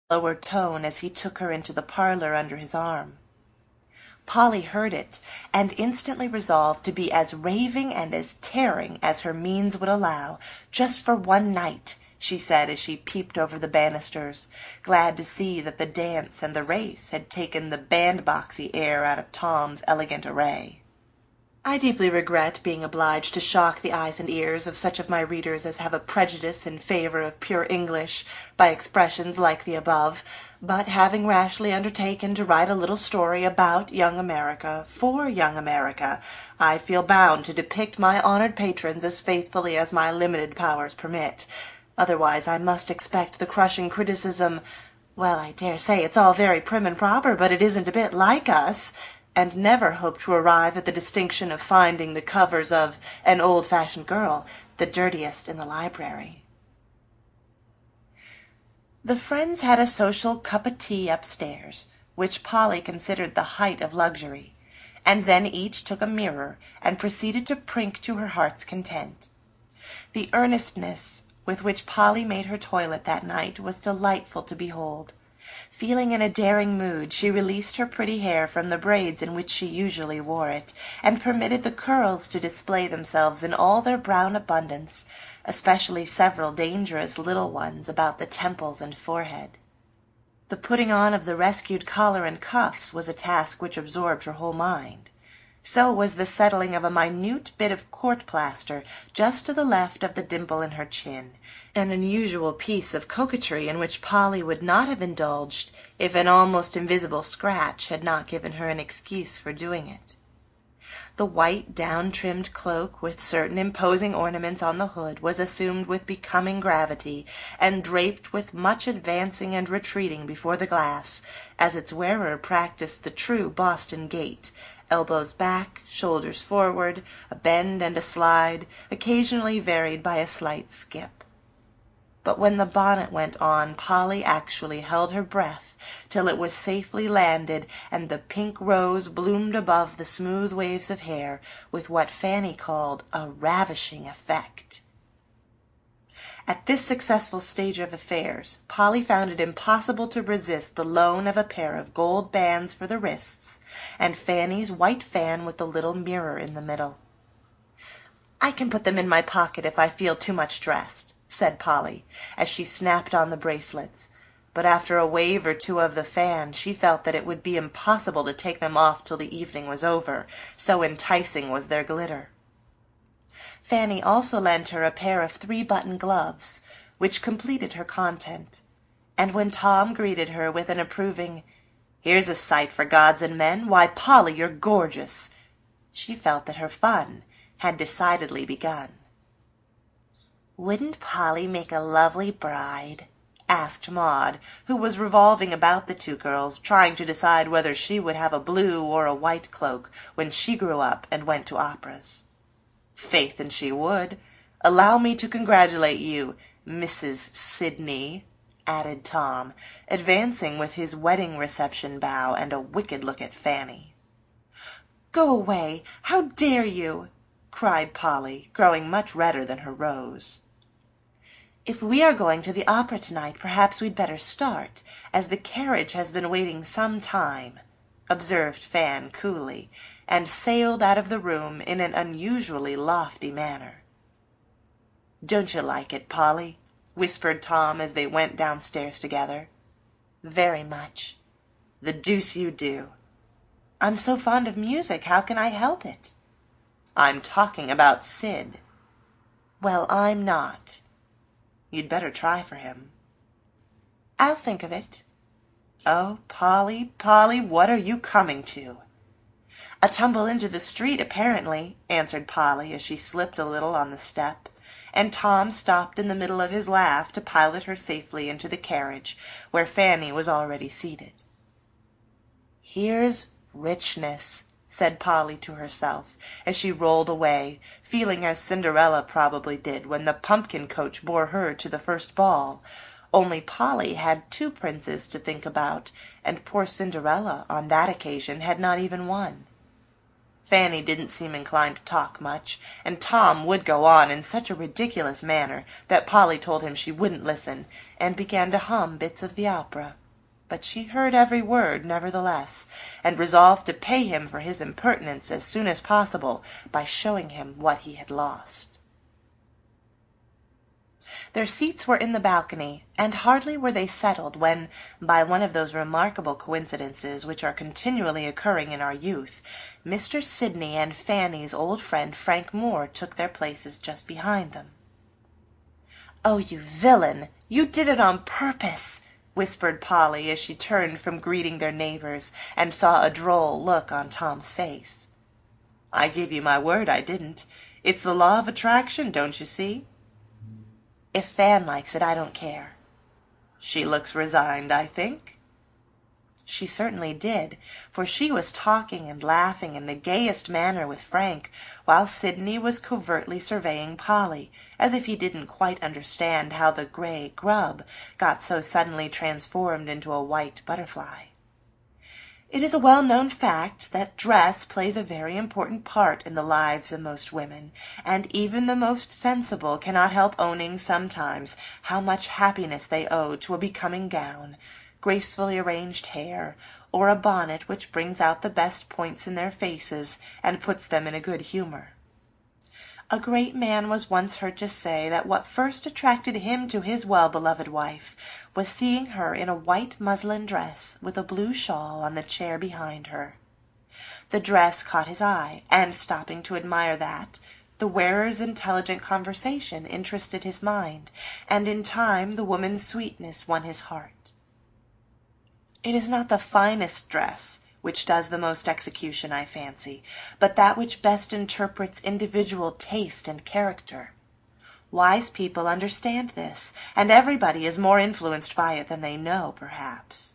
lower tone as he took her into the parlor under his arm. Polly heard it, and instantly resolved to be as raving and as tearing as her means would allow, just for one night, she said as she peeped over the banisters, glad to see that the dance and the race had taken the bandboxy air out of Tom's elegant array. I deeply regret being obliged to shock the eyes and ears of such of my readers as have a prejudice in favor of pure English by expressions like the above, but having rashly undertaken to write a little story about young America, for young America, I feel bound to depict my honored patrons as faithfully as my limited powers permit. Otherwise I must expect the crushing criticism, "Well, I dare say it's all very prim and proper, but it isn't a bit like us," and never hope to arrive at the distinction of finding the covers of An Old-Fashioned Girl the dirtiest in the library. The friends had a social cup of tea upstairs, which Polly considered the height of luxury, and then each took a mirror and proceeded to prink to her heart's content. The earnestness with which Polly made her toilet that night was delightful to behold. Feeling in a daring mood, she released her pretty hair from the braids in which she usually wore it, and permitted the curls to display themselves in all their brown abundance, especially several dangerous little ones about the temples and forehead. The putting on of the rescued collar and cuffs was a task which absorbed her whole mind. So was the settling of a minute bit of court-plaster just to the left of the dimple in her chin, an unusual piece of coquetry in which Polly would not have indulged if an almost invisible scratch had not given her an excuse for doing it. The white down-trimmed cloak with certain imposing ornaments on the hood was assumed with becoming gravity, and draped with much advancing and retreating before the glass, as its wearer practised the true Boston gait, elbows back, shoulders forward, a bend and a slide, occasionally varied by a slight skip. But when the bonnet went on, Polly actually held her breath till it was safely landed, and the pink rose bloomed above the smooth waves of hair with what Fanny called a ravishing effect. At this successful stage of affairs, Polly found it impossible to resist the loan of a pair of gold bands for the wrists, and Fanny's white fan with the little mirror in the middle. "I can put them in my pocket if I feel too much dressed," said Polly, as she snapped on the bracelets, but after a wave or two of the fan she felt that it would be impossible to take them off till the evening was over, so enticing was their glitter. Fanny also lent her a pair of 3-button gloves, which completed her content, and when Tom greeted her with an approving, "Here's a sight for gods and men! Why, Polly, you're gorgeous!" she felt that her fun had decidedly begun. "Wouldn't Polly make a lovely bride?" asked Maud, who was revolving about the two girls, trying to decide whether she would have a blue or a white cloak when she grew up and went to operas. "Faith, and she would. Allow me to congratulate you, Mrs. Sidney," added Tom, advancing with his wedding reception bow and a wicked look at Fanny. "Go away! How dare you!" cried Polly, growing much redder than her rose. "If we are going to the opera tonight, perhaps we'd better start, as the carriage has been waiting some time," observed Fan coolly, and sailed out of the room in an unusually lofty manner. "Don't you like it, Polly?" whispered Tom as they went downstairs together. "Very much." "The deuce you do." "I'm so fond of music, how can I help it?" "I'm talking about Sid." "Well, I'm not." "You'd better try for him." "I'll think of it." "Oh, Polly, Polly, what are you coming to?" "A tumble into the street, apparently," answered Polly as she slipped a little on the step, and Tom stopped in the middle of his laugh to pilot her safely into the carriage, where Fanny was already seated. "Here's richness," said Polly to herself, as she rolled away, feeling as Cinderella probably did when the pumpkin coach bore her to the first ball, only Polly had 2 princes to think about, and poor Cinderella on that occasion had not even one. Fanny didn't seem inclined to talk much, and Tom would go on in such a ridiculous manner that Polly told him she wouldn't listen, and began to hum bits of the opera. But she heard every word, nevertheless, and resolved to pay him for his impertinence as soon as possible by showing him what he had lost. Their seats were in the balcony, and hardly were they settled when, by one of those remarkable coincidences which are continually occurring in our youth, Mr. Sidney and Fanny's old friend Frank Moore took their places just behind them. "Oh, you villain! You did it on purpose!" whispered Polly as she turned from greeting their neighbors and saw a droll look on Tom's face. "I give you my word I didn't. It's the law of attraction, don't you see? If Fan likes it, I don't care." "She looks resigned, I think." She certainly did, for she was talking and laughing in the gayest manner with Frank, while Sidney was covertly surveying Polly, as if he didn't quite understand how the gray grub got so suddenly transformed into a white butterfly. It is a well-known fact that dress plays a very important part in the lives of most women, and even the most sensible cannot help owning sometimes how much happiness they owe to a becoming gown, gracefully arranged hair, or a bonnet which brings out the best points in their faces and puts them in a good humor. A great man was once heard to say that what first attracted him to his well-beloved wife was seeing her in a white muslin dress with a blue shawl on the chair behind her. The dress caught his eye, and stopping to admire that, the wearer's intelligent conversation interested his mind, and in time the woman's sweetness won his heart. It is not the finest dress which does the most execution, I fancy, but that which best interprets individual taste and character. Wise people understand this, and everybody is more influenced by it than they know, perhaps.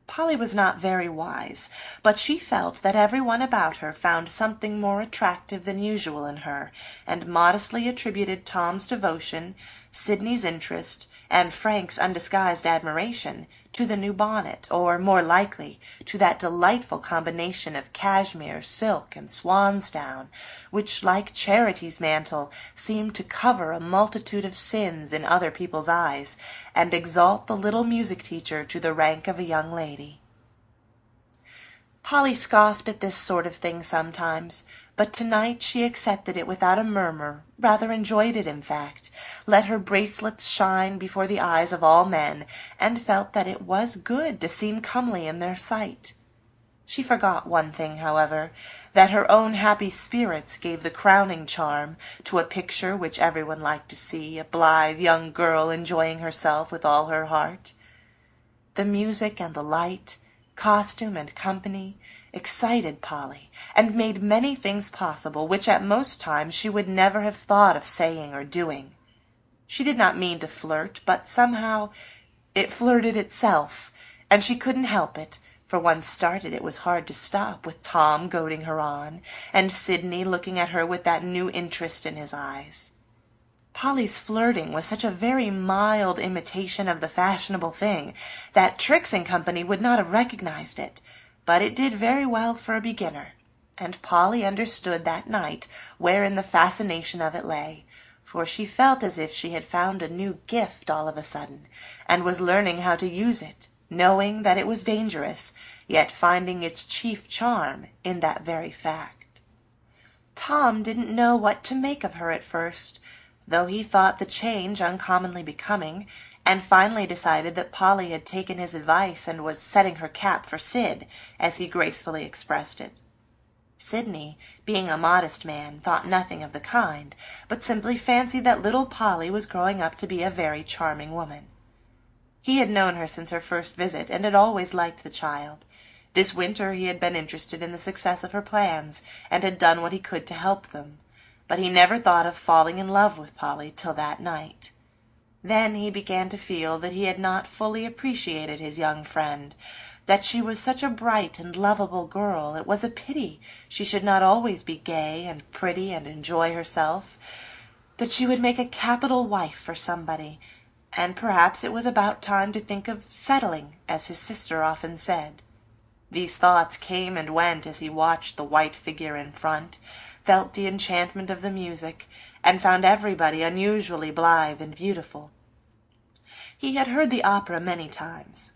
Polly was not very wise, but she felt that everyone about her found something more attractive than usual in her, and modestly attributed Tom's devotion, Sidney's interest, and Frank's undisguised admiration to the new bonnet, or, more likely, to that delightful combination of cashmere, silk, and swansdown, which, like Charity's mantle, seemed to cover a multitude of sins in other people's eyes, and exalt the little music-teacher to the rank of a young lady. Polly scoffed at this sort of thing sometimes, but tonight she accepted it without a murmur, rather enjoyed it, in fact, let her bracelets shine before the eyes of all men, and felt that it was good to seem comely in their sight. She forgot one thing, however, that her own happy spirits gave the crowning charm to a picture which everyone liked to see, a blithe young girl enjoying herself with all her heart. The music and the light, costume and company, excited Polly, and made many things possible which at most times she would never have thought of saying or doing. She did not mean to flirt, but somehow it flirted itself, and she couldn't help it, for once started it was hard to stop, with Tom goading her on, and Sidney looking at her with that new interest in his eyes. Polly's flirting was such a very mild imitation of the fashionable thing that Trix and Company would not have recognized it, but it did very well for a beginner, and Polly understood that night wherein the fascination of it lay, for she felt as if she had found a new gift all of a sudden, and was learning how to use it, knowing that it was dangerous, yet finding its chief charm in that very fact. Tom didn't know what to make of her at first, though he thought the change uncommonly becoming, and finally decided that Polly had taken his advice and was setting her cap for Sid, as he gracefully expressed it. Sidney, being a modest man, thought nothing of the kind, but simply fancied that little Polly was growing up to be a very charming woman. He had known her since her first visit, and had always liked the child. This winter he had been interested in the success of her plans, and had done what he could to help them, but he never thought of falling in love with Polly till that night. Then he began to feel that he had not fully appreciated his young friend, that she was such a bright and lovable girl it was a pity she should not always be gay and pretty and enjoy herself, that she would make a capital wife for somebody, and perhaps it was about time to think of settling, as his sister often said. These thoughts came and went as he watched the white figure in front, felt the enchantment of the music, and found everybody unusually blithe and beautiful. He had heard the opera many times,